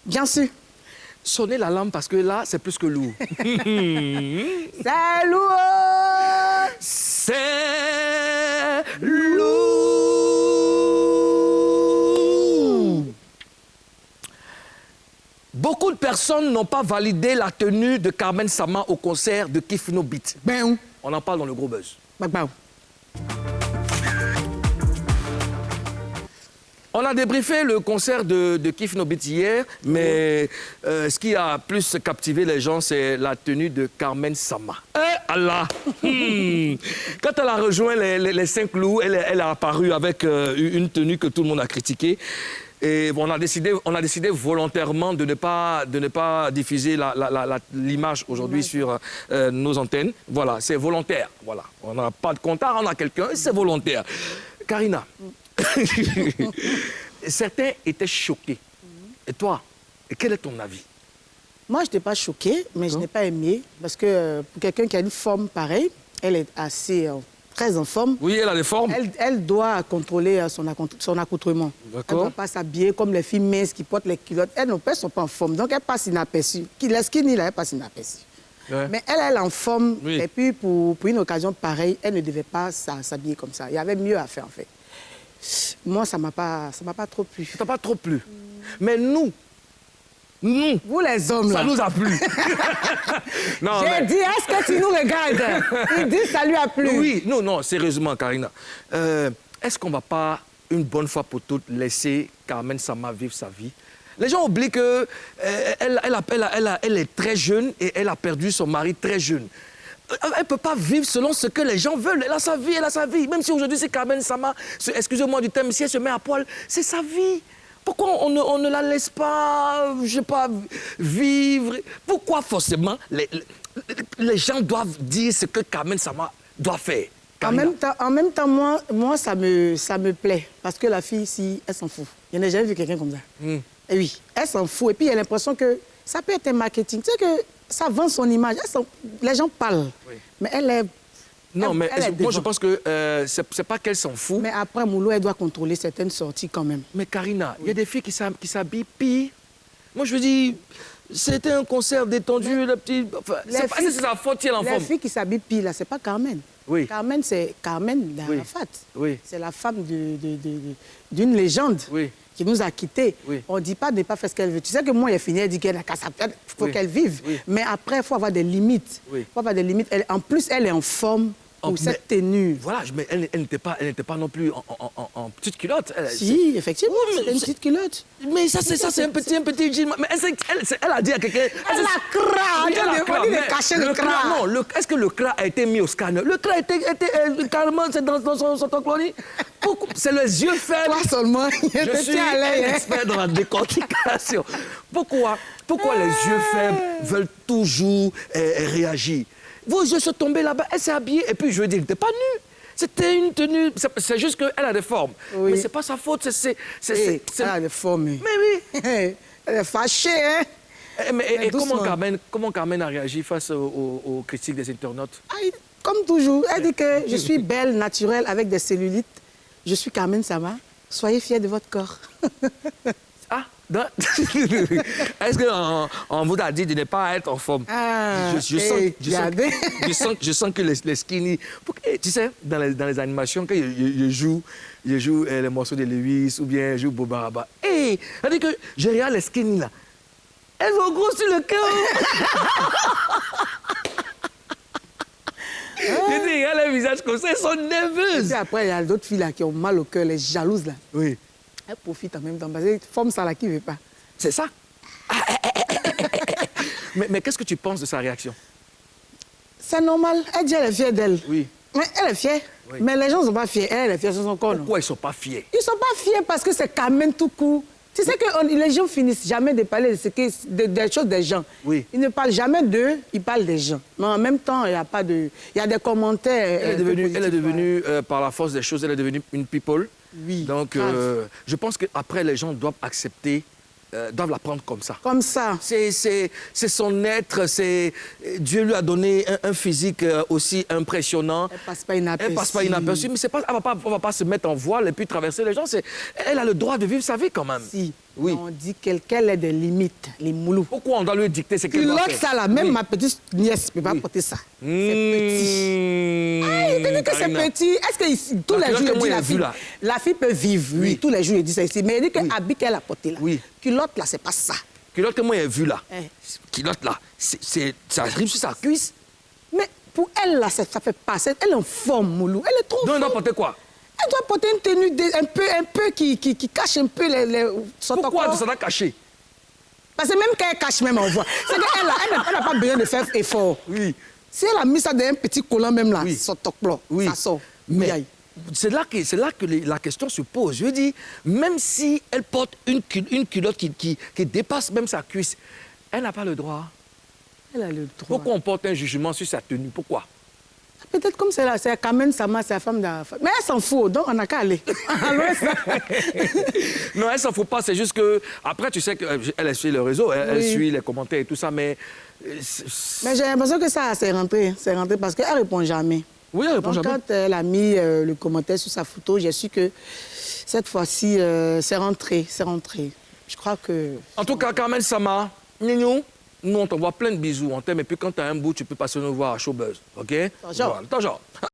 Bien sûr. Sonnez l'alarme parce que là, c'est plus que lourd. C'est lourd. C'est lourd. Beaucoup de personnes n'ont pas validé la tenue de Carmen Sama au concert de Kif No Beat. Ben, On en parle dans le gros buzz. ben. On a débriefé le concert de Kif No Beat hier, mais ce qui a plus captivé les gens, c'est la tenue de Carmen Sama. Eh Allah! Quand elle a rejoint les 5 loups, elle a apparu avec une tenue que tout le monde a critiquée. Et on a décidé volontairement de ne pas diffuser l'image aujourd'hui sur nos antennes. Voilà, c'est volontaire. Voilà. On n'a pas de comptard, on a quelqu'un, c'est volontaire. Karina, certains étaient choqués. Et toi, quel est ton avis? Moi, je n'étais pas choquée, mais je n'ai pas aimé. Parce que pour quelqu'un qui a une forme pareille, elle est assez très en forme. Oui, elle a des formes. Elle doit contrôler son accoutrement. Elle ne doit pas s'habiller comme les filles minces qui portent les culottes. Elles ne sont pas en forme, donc elle passe inaperçue. La skinny, là, elle passe inaperçue. Ouais. Mais elle est en forme. Oui. Et puis, pour une occasion pareille, elle ne devait pas s'habiller comme ça. Il y avait mieux à faire, en fait. Moi, ça ne m'a pas trop plu. Ça t'a pas trop plu. Mais nous, vous les hommes, ça là. nous a plu. J'ai dit, est-ce que tu nous regardes? Il dit, ça lui a plu. Oui, non, sérieusement, Karina. Est-ce qu'on ne va pas, une bonne fois pour toutes, laisser Carmen Sama vivre sa vie? Les gens oublient qu'elle est très jeune et elle a perdu son mari très jeune. Elle ne peut pas vivre selon ce que les gens veulent. Elle a sa vie, Même si aujourd'hui c'est Carmen Sama, excusez-moi du terme, si elle se met à poil, c'est sa vie. Pourquoi on ne la laisse pas, je sais pas, vivre? Pourquoi forcément les gens doivent dire ce que Carmen Sama doit faire? En même temps, moi ça me plaît. Parce que la fille ici, elle s'en fout. Je n'ai jamais vu quelqu'un comme ça. Et oui, elle s'en fout. Et puis, il y a l'impression que ça peut être un marketing. Tu sais que ça vend son image. Les gens parlent. Oui. Mais elle est... Non, mais moi, je pense que c'est pas qu'elle s'en fout. Mais après, Moulou, elle doit contrôler certaines sorties quand même. Mais Karina, il y a des filles qui s'habillent pire. Moi, je veux dire, c'était un concert détendu, le petit... Enfin, c'est sa faute si elle en forme. Les filles qui s'habillent pire, là, c'est pas Carmen. Oui. Carmen, c'est Carmen d'Arafat. Oui. C'est la femme d'une légende. Oui. Qui nous a quittés. Oui. On ne dit pas de ne pas faire ce qu'elle veut. Tu sais que moi, il a fini, elle dit qu'elle a qu'à sa tête, il faut qu'elle vive. Oui. Mais après, il faut avoir des limites. Oui. Il faut avoir des limites. En plus, elle est en forme pour cette tenue. Voilà, mais elle n'était pas non plus en petite culotte. Si, effectivement, c'était une petite culotte. Mais ça, c'est un petit jean. Mais elle a dit à quelqu'un... Elle a cra. Elle a demandé de cacher le cra. Non, est-ce que le cra a été mis au scanner? Le cra a été carrément dans son clonie. C'est les yeux faibles. Toi seulement, je suis un expert dans la décortication. Pourquoi les yeux faibles veulent toujours réagir? Vos yeux sont tombés là-bas, elle s'est habillée, et puis je veux dire, elle n'était pas nue. C'était une tenue, c'est juste qu'elle a des formes. Oui. Mais c'est pas sa faute, c'est... Elle a des formes. Mais oui. Elle est fâchée, hein. Et comment Carmen a réagi face aux critiques des internautes? Comme toujours, elle dit que je suis belle, naturelle, avec des cellulites. Je suis Carmen Sama. Soyez fiers de votre corps. Ah, est-ce qu'on vous a dit de ne pas être en forme? Je sens que les skinny... Tu sais, dans les animations, quand je joue les morceaux de Lewis ou bien je joue Bobaraba, c'est-à-dire que je regarde les skinny là. Elles vont grossir le cœur. Je dis, regarde les visages comme ça, elles sont nerveuses. Et puis après, il y a d'autres filles là qui ont mal au cœur, les jalouses là. Oui. Elle profite en même temps, parce que forme ça là qui ne veut pas. C'est ça. Mais qu'est-ce que tu penses de sa réaction? C'est normal. Elle dit qu'elle est fière d'elle. Oui. Mais elle est fière. Oui. Mais les gens ne sont pas fiers. Elle est fière de son corps. Pourquoi ils ne sont pas fiers? Ils ne sont pas fiers parce que c'est Carmen tout court. Tu sais que les gens finissent jamais de parler des choses des gens. Oui. Ils ne parlent jamais d'eux, ils parlent des gens. Mais en même temps, il y a pas de... Il y a des commentaires... Elle est devenue par la force des choses, elle est devenue une people. Oui. Donc, je pense qu'après, les gens doivent accepter, doivent la prendre comme ça. Comme ça. C'est son être, Dieu lui a donné un physique aussi impressionnant. Elle passe pas inaperçue. Elle passe pas inaperçue, mais c'est pas, on va pas se mettre en voile et puis traverser les gens. Elle a le droit de vivre sa vie quand même. Si. Oui. On dit qu'elle ait des limites, les moulous. Pourquoi on doit lui dicter ce qu'elle doit faire? Ça là, même ma petite nièce ne peut pas porter ça. C'est petit. Ah, il te dit que c'est petit. Est-ce que ici, tous les jours, il dit la fille peut vivre, oui. Tous les jours, il dit ça ici. Mais il dit que l'habit qu'elle a porté là, culotte là, c'est pas ça. Culotte que moi j'ai vu là, culotte là, ça arrive sur sa cuisse. Mais pour elle là, ça fait pas. Elle est en forme, moulou. Elle est trop forme. Donc elle doit porter quoi? Elle doit porter une tenue un peu qui cache un peu son Pourquoi ça doit cacher? Parce que même quand elle cache, même on voit. C'est qu'elle n'a pas besoin de faire effort. Oui. Si elle a mis ça dans un petit collant même là, son toc-là, ça sort. Mais c'est là que la question se pose. Je dis, même si elle porte une culotte qui dépasse même sa cuisse, elle n'a pas le droit. Elle a le droit. Pourquoi on porte un jugement sur sa tenue? Pourquoi? Peut-être comme c'est Carmen Sama, c'est la femme d'affaires. Mais elle s'en fout, donc on n'a qu'à aller. Non, elle s'en fout pas, c'est juste que... Après, tu sais qu'elle suit le réseau, elle suit les commentaires et tout ça, mais... Mais j'ai l'impression que ça, c'est rentré. C'est rentré parce qu'elle ne répond jamais. Oui, elle répond donc, jamais. Quand elle a mis le commentaire sur sa photo, j'ai su que cette fois-ci, c'est rentré. C'est rentré. Je crois que... En tout cas, Carmen Sama, nous, on t'envoie plein de bisous, on t'aime, et puis quand tu as un bout, tu peux passer nous voir à Showbuzz, OK? Bonjour. Voilà,